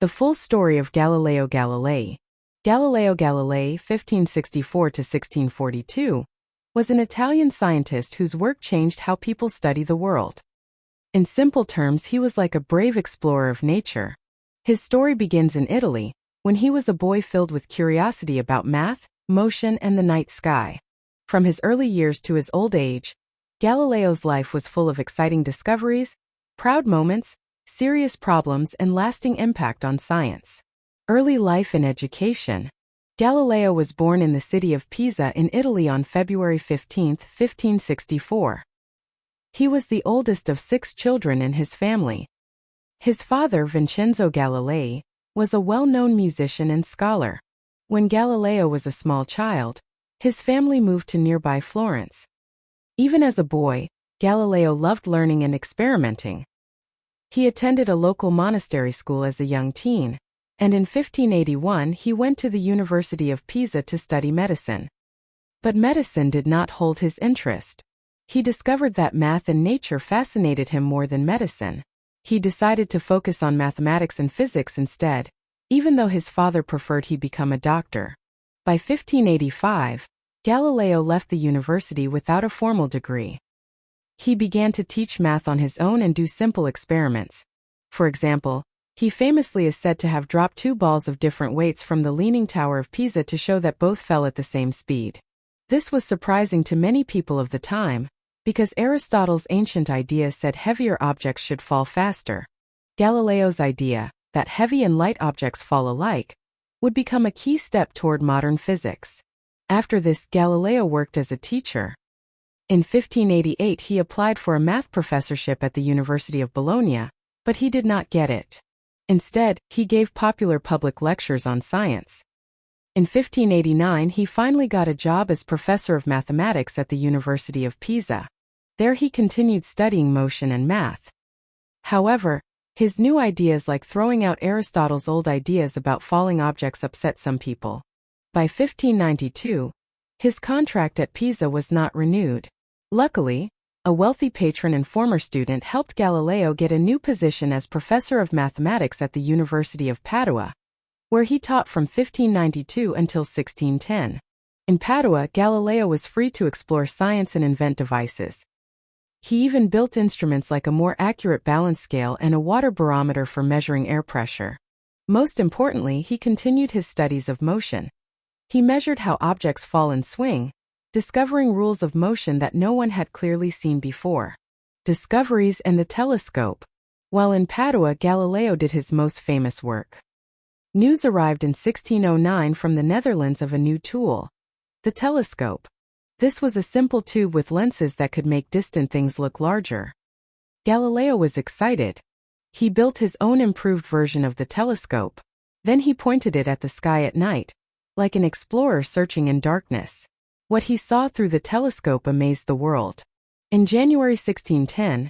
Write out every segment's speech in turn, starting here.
The full story of Galileo Galilei. Galileo Galilei, 1564 to 1642, was an Italian scientist whose work changed how people study the world. In simple terms, he was like a brave explorer of nature. His story begins in Italy, when he was a boy filled with curiosity about math, motion, and the night sky. From his early years to his old age, Galileo's life was full of exciting discoveries, proud moments, serious problems, and lasting impact on science. Early life and education. Galileo was born in the city of Pisa in Italy on February 15, 1564. He was the oldest of 6 children in his family. His father, Vincenzo Galilei, was a well-known musician and scholar. When Galileo was a small child, his family moved to nearby Florence. Even as a boy, Galileo loved learning and experimenting. He attended a local monastery school as a young teen, and in 1581 he went to the University of Pisa to study medicine. But medicine did not hold his interest. He discovered that math and nature fascinated him more than medicine. He decided to focus on mathematics and physics instead, even though his father preferred he become a doctor. By 1585, Galileo left the university without a formal degree. He began to teach math on his own and do simple experiments. For example, he famously is said to have dropped 2 balls of different weights from the Leaning Tower of Pisa to show that both fell at the same speed. This was surprising to many people of the time, because Aristotle's ancient idea said heavier objects should fall faster. Galileo's idea, that heavy and light objects fall alike, would become a key step toward modern physics. After this, Galileo worked as a teacher. In 1588 he applied for a math professorship at the University of Bologna, but he did not get it. Instead, he gave popular public lectures on science. In 1589 he finally got a job as professor of mathematics at the University of Pisa. There he continued studying motion and math. However, his new ideas, like throwing out Aristotle's old ideas about falling objects, upset some people. By 1592, his contract at Pisa was not renewed. Luckily, a wealthy patron and former student helped Galileo get a new position as professor of mathematics at the University of Padua, where he taught from 1592 until 1610. In Padua, Galileo was free to explore science and invent devices. He even built instruments like a more accurate balance scale and a water barometer for measuring air pressure. Most importantly, he continued his studies of motion. He measured how objects fall and swing, discovering rules of motion that no one had clearly seen before. Discoveries and the telescope. While in Padua, Galileo did his most famous work. News arrived in 1609 from the Netherlands of a new tool, the telescope. This was a simple tube with lenses that could make distant things look larger. Galileo was excited. He built his own improved version of the telescope. Then he pointed it at the sky at night, like an explorer searching in darkness. What he saw through the telescope amazed the world. In January 1610,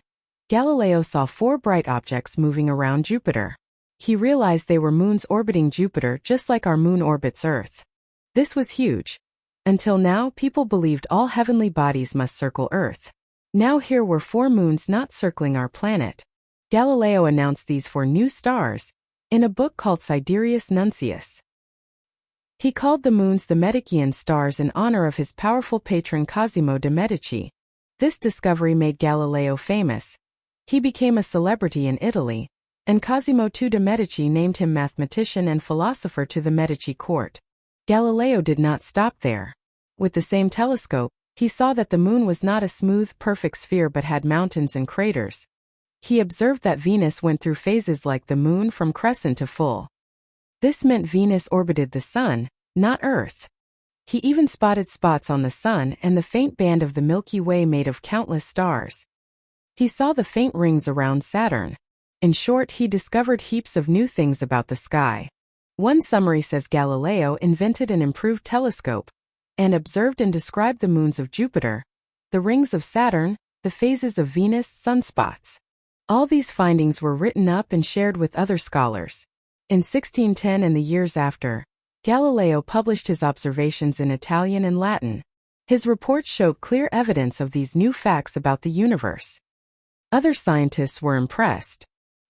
Galileo saw 4 bright objects moving around Jupiter. He realized they were moons orbiting Jupiter just like our moon orbits Earth. This was huge. Until now, people believed all heavenly bodies must circle Earth. Now here were 4 moons not circling our planet. Galileo announced these 4 new stars in a book called Sidereus Nuncius. He called the moons the Medicean stars in honor of his powerful patron Cosimo de' Medici. This discovery made Galileo famous. He became a celebrity in Italy, and Cosimo II de' Medici named him mathematician and philosopher to the Medici court. Galileo did not stop there. With the same telescope, he saw that the moon was not a smooth, perfect sphere but had mountains and craters. He observed that Venus went through phases like the moon, from crescent to full. This meant Venus orbited the Sun, not Earth. He even spotted spots on the Sun and the faint band of the Milky Way made of countless stars. He saw the faint rings around Saturn. In short, he discovered heaps of new things about the sky. One summary says Galileo invented an improved telescope and observed and described the moons of Jupiter, the rings of Saturn, the phases of Venus, sunspots. All these findings were written up and shared with other scholars. In 1610 and the years after, Galileo published his observations in Italian and Latin. His reports showed clear evidence of these new facts about the universe. Other scientists were impressed.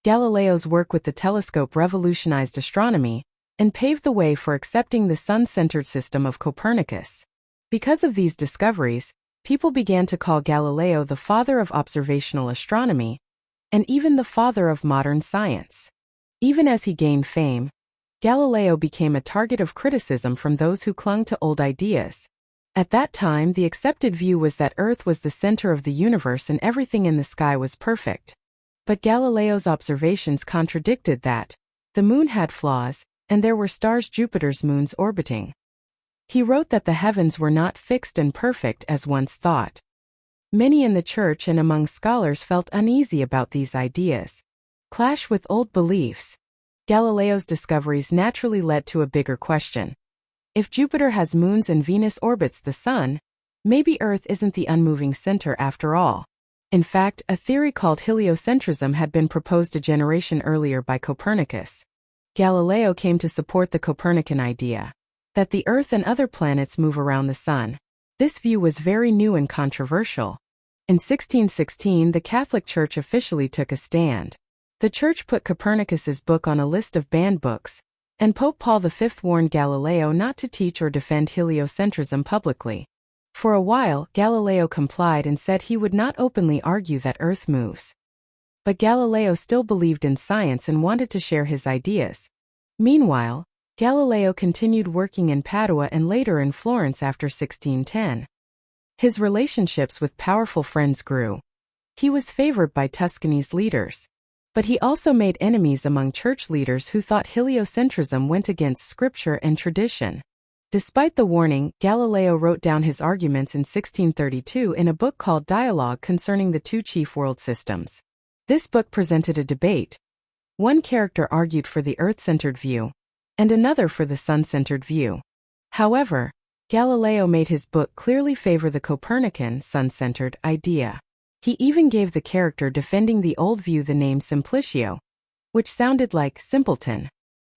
Galileo's work with the telescope revolutionized astronomy and paved the way for accepting the sun-centered system of Copernicus. Because of these discoveries, people began to call Galileo the father of observational astronomy, and even the father of modern science. Even as he gained fame, Galileo became a target of criticism from those who clung to old ideas. At that time, the accepted view was that Earth was the center of the universe and everything in the sky was perfect. But Galileo's observations contradicted that. The moon had flaws, and there were stars, Jupiter's moons, orbiting. He wrote that the heavens were not fixed and perfect as once thought. Many in the church and among scholars felt uneasy about these ideas. Clash with old beliefs. Galileo's discoveries naturally led to a bigger question. If Jupiter has moons and Venus orbits the Sun, maybe Earth isn't the unmoving center after all. In fact, a theory called heliocentrism had been proposed a generation earlier by Copernicus. Galileo came to support the Copernican idea that the Earth and other planets move around the Sun. This view was very new and controversial. In 1616, the Catholic Church officially took a stand. The Church put Copernicus's book on a list of banned books, and Pope Paul V warned Galileo not to teach or defend heliocentrism publicly. For a while, Galileo complied and said he would not openly argue that Earth moves. But Galileo still believed in science and wanted to share his ideas. Meanwhile, Galileo continued working in Padua and later in Florence after 1610. His relationships with powerful friends grew. He was favored by Tuscany's leaders. But he also made enemies among church leaders who thought heliocentrism went against scripture and tradition. Despite the warning, Galileo wrote down his arguments in 1632 in a book called Dialogue concerning the two chief world systems. This book presented a debate. One character argued for the Earth-centered view, and another for the Sun-centered view. However, Galileo made his book clearly favor the Copernican, Sun-centered idea. He even gave the character defending the old view the name Simplicio, which sounded like simpleton.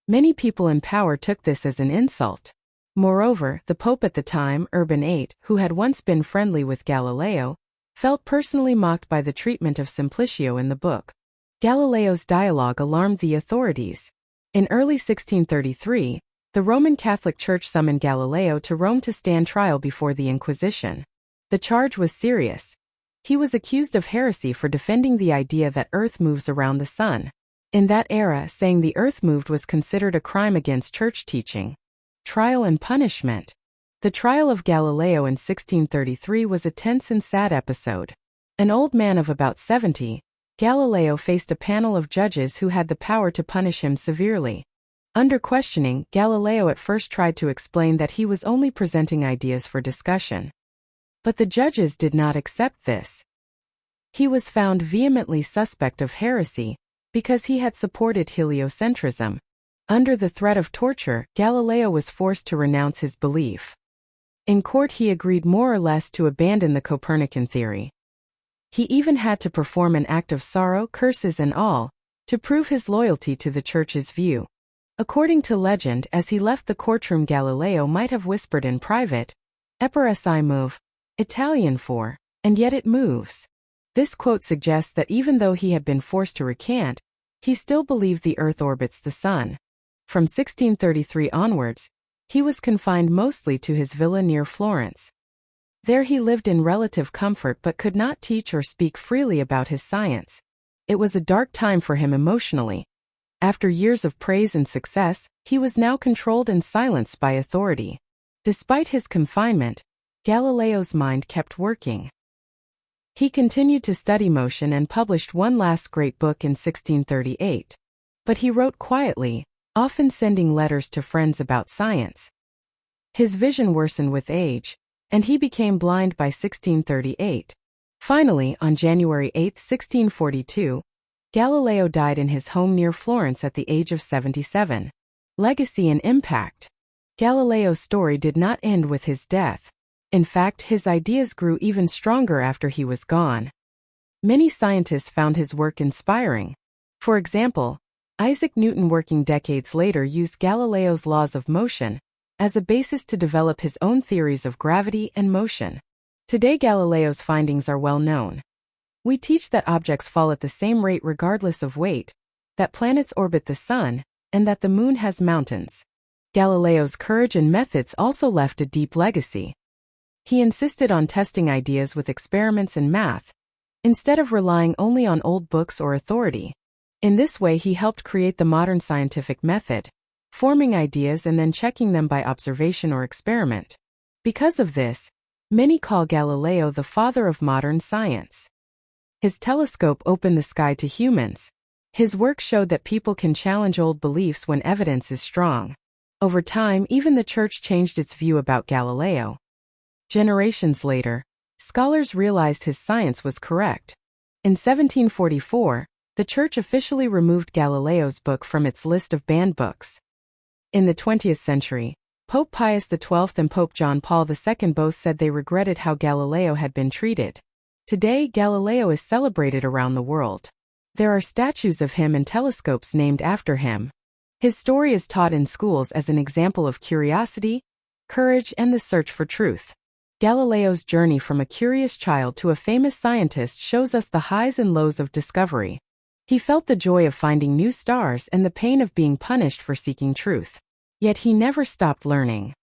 Many people in power took this as an insult. Moreover, the Pope at the time, Urban VIII, who had once been friendly with Galileo, felt personally mocked by the treatment of Simplicio in the book. Galileo's dialogue alarmed the authorities. In early 1633, the Roman Catholic Church summoned Galileo to Rome to stand trial before the Inquisition. The charge was serious. He was accused of heresy for defending the idea that Earth moves around the Sun. In that era, saying the Earth moved was considered a crime against church teaching. Trial and punishment. The trial of Galileo in 1633 was a tense and sad episode. An old man of about 70, Galileo faced a panel of judges who had the power to punish him severely. Under questioning, Galileo at first tried to explain that he was only presenting ideas for discussion. But the judges did not accept this. He was found vehemently suspect of heresy because he had supported heliocentrism. Under the threat of torture, Galileo was forced to renounce his belief. In court, he agreed more or less to abandon the Copernican theory. He even had to perform an act of sorrow, curses and all, to prove his loyalty to the Church's view. According to legend, as he left the courtroom, Galileo might have whispered in private, "Eppure si move," Italian for, "and yet it moves." This quote suggests that even though he had been forced to recant, he still believed the Earth orbits the Sun. From 1633 onwards, he was confined mostly to his villa near Florence. There he lived in relative comfort but could not teach or speak freely about his science. It was a dark time for him emotionally. After years of praise and success, he was now controlled and silenced by authority. Despite his confinement, Galileo's mind kept working. He continued to study motion and published one last great book in 1638. But he wrote quietly, often sending letters to friends about science. His vision worsened with age, and he became blind by 1638. Finally, on January 8, 1642, Galileo died in his home near Florence at the age of 77. Legacy and impact. Galileo's story did not end with his death. In fact, his ideas grew even stronger after he was gone. Many scientists found his work inspiring. For example, Isaac Newton, working decades later, used Galileo's laws of motion as a basis to develop his own theories of gravity and motion. Today, Galileo's findings are well known. We teach that objects fall at the same rate regardless of weight, that planets orbit the sun, and that the moon has mountains. Galileo's courage and methods also left a deep legacy. He insisted on testing ideas with experiments and math, instead of relying only on old books or authority. In this way, he helped create the modern scientific method, forming ideas and then checking them by observation or experiment. Because of this, many call Galileo the father of modern science. His telescope opened the sky to humans. His work showed that people can challenge old beliefs when evidence is strong. Over time, even the church changed its view about Galileo. Generations later, scholars realized his science was correct. In 1744, the church officially removed Galileo's book from its list of banned books. In the 20th century, Pope Pius XII and Pope John Paul II both said they regretted how Galileo had been treated. Today, Galileo is celebrated around the world. There are statues of him and telescopes named after him. His story is taught in schools as an example of curiosity, courage, and the search for truth. Galileo's journey from a curious child to a famous scientist shows us the highs and lows of discovery. He felt the joy of finding new stars and the pain of being punished for seeking truth. Yet he never stopped learning.